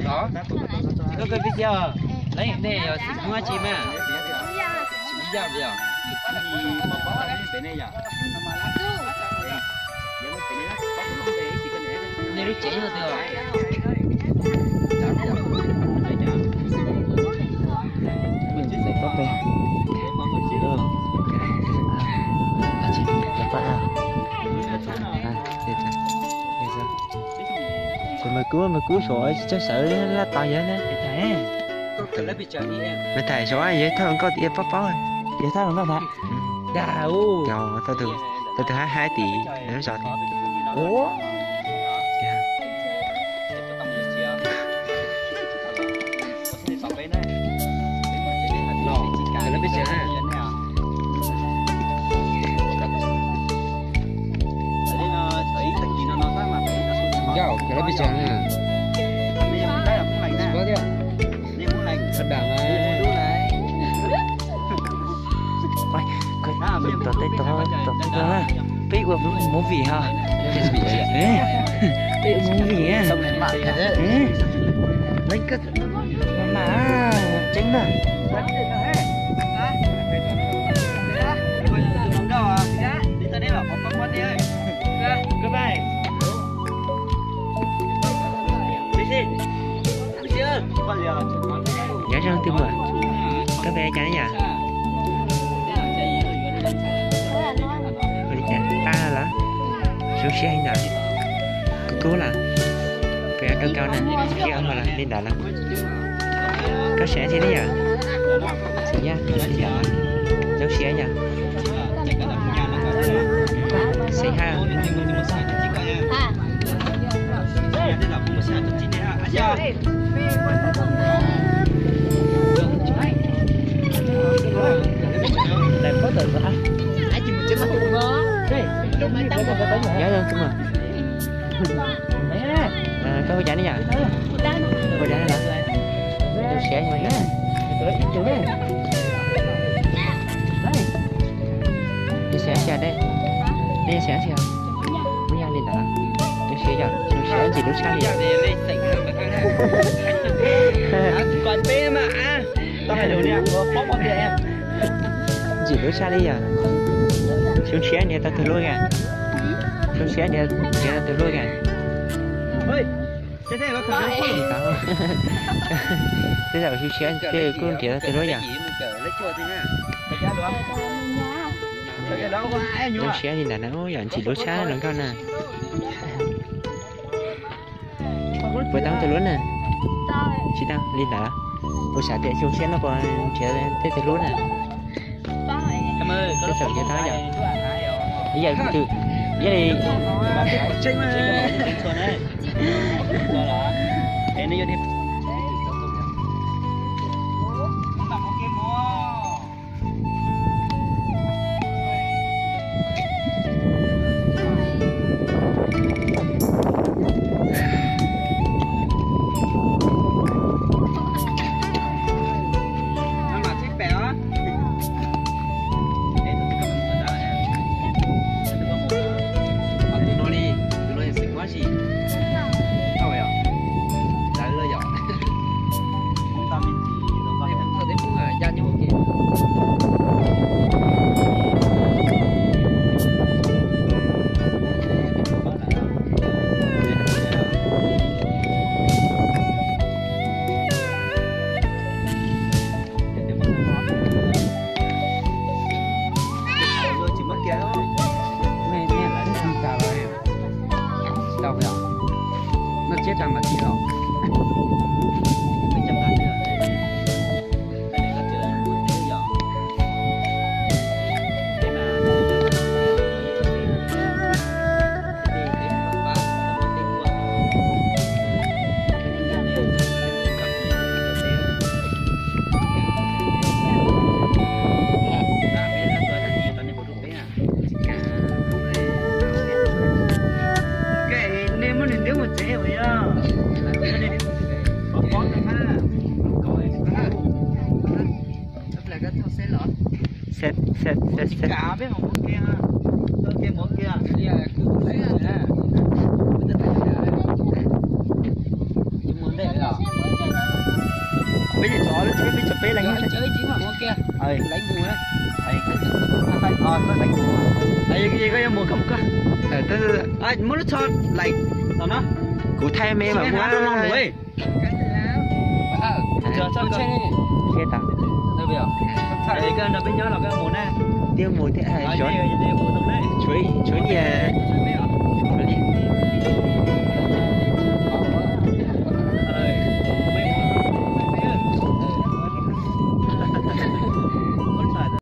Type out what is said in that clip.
đó có cái video lấy này rồi xịn quá chim à xịn giờ bây giờ này rất chảy rồi mình chỉ lấy tóc đây mà cứu sổ chắc sợ là to vậy nè mà thầy sổ vậy thôi có tiền bóp bóp vậy thôi không phải giàu tôi từ 2 tỷ nếu giỏi thì ủa cái bây giờ nè, đây là muốn lạnh nè, có chưa? Đây muốn lạnh, thật đẳng à? Quay, mình tao biết qua muốn gì ha? Biết muốn gì á? Lấy cái mà tránh mà. Đi tới đấy bảo có con đi ơi. Các bạn. Dạ sao tim mà các bé chả nhỉ ta là số xe anh nào cố là phải cao cao này khi ông mà là lên đảo lắm các xe thế đấy à xin nhá dấu xe nhỉ xe ha làm có từ hả? Ai chỉ một chút mà không có. Nhớ luôn không à? Có cái này nhỉ? Có cái này là tôi sẽ như vậy á. Đi xe đây. Đi xe xe. Mới ăn lên đã. Tôi sẽ giờ. Tôi sẽ chỉ lúc sáng đi. Còn bé mà. Tao phải đồ nè. Bóp bóp em. Chỉ lúc sáng đi à? Xuống xe này tao từ lối à? Xuống xe này tao từ lối à? Ôi, thế có khởi động không? Thế giờ xuống xe thì con kia từ lối à? Xuống xe thì là nó dọn chỉ lối xa nó con nè. Với tao từ lối nè. Chị tao đi đã. Ôi sao để xuống xe nó còn chạy tới từ lối nè. Cảm ơn, có sự vậy thôi giờ. Bây giờ từ vậy đi. Chênh mà. Em đi vô đi. Cả biết một món kia ha, kia món kia, đi là cứ lấy ra nè. ơi lấy mù đấy nó đánh mù ấy cái gì có em mù không có tức ai muốn nó cho lại tao nó cụ thay mẹ mà quá quá nó rồi chờ cho chơi đi thế ta đây biểu đấy cái nó bên nhau là cái mù này tiêu mù thế ai ở chó đây mù tông đấy chuối chuối nhà